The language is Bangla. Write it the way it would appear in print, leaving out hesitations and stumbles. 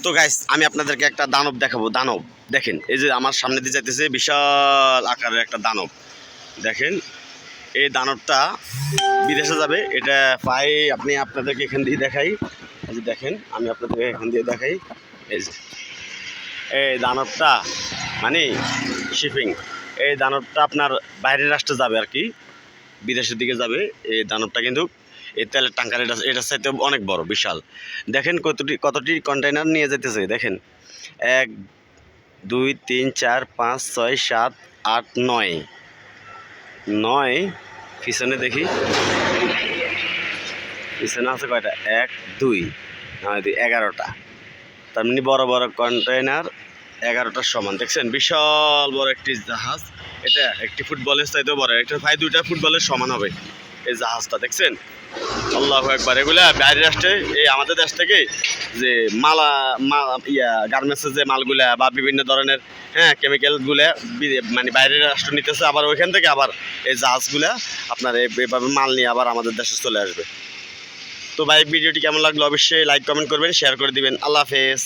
তো গাইস আমি আপনাদেরকে একটা দানব দেখাবো। দানব দেখেন, এই যে আমার সামনে দিয়ে যাইতেছে বিশাল আকারের একটা দানব। দেখেন এই দানবটা বিদেশে যাবে, এটা প্রায় আপনাদেরকে এখান দিয়ে দেখাই। এই যে দেখেন, আমি আপনাদেরকে এখান দিয়ে দেখাই। এই যে এই দানবটা মানে শিপিং, এই দানবটা আপনার বাইরের রাষ্ট্রে যাবে আর কি, বিদেশের দিকে যাবে। এই দানবটা কিন্তু এই তেলের ট্যাঙ্কার এটার চাইতে অনেক বড়, বিশাল। দেখেন কতটি কন্টেইনার নিয়ে যেতেছে। দেখেন 1 2 3 4 5 6 7 8 9 পিছনে দেখি, পিছনে আছে কয়টা, 1 2 9 2 11টা। তার মানে বড় বড় কন্টেইনার 11টার সমান। দেখছেন বিশাল বড় একটি জাহাজ, এটা একটি ফুটবলের চাইতেও বড়, এটা প্রায় 2টা ফুটবলের সমান হবে এই জাহাজটা। দেখছেন আল্লাহু আকবার। এগুলা বাইরের রাষ্ট্রে, এই আমাদের দেশ থেকে যে গার্মেন্টসের যে মালগুলা বা বিভিন্ন ধরনের কেমিক্যালগুলা মানে বাইরের রাষ্ট্র নিতেছে, আবার ওইখান থেকে আবার এই জাহাজগুলা আপনার এভাবে মাল নিয়ে আবার আমাদের দেশে চলে আসবে। তো ভাই ভিডিওটি কেমন লাগলো অবশ্যই লাইক কমেন্ট করবেন, শেয়ার করে দিবেন। আল্লাহ হাফেজ।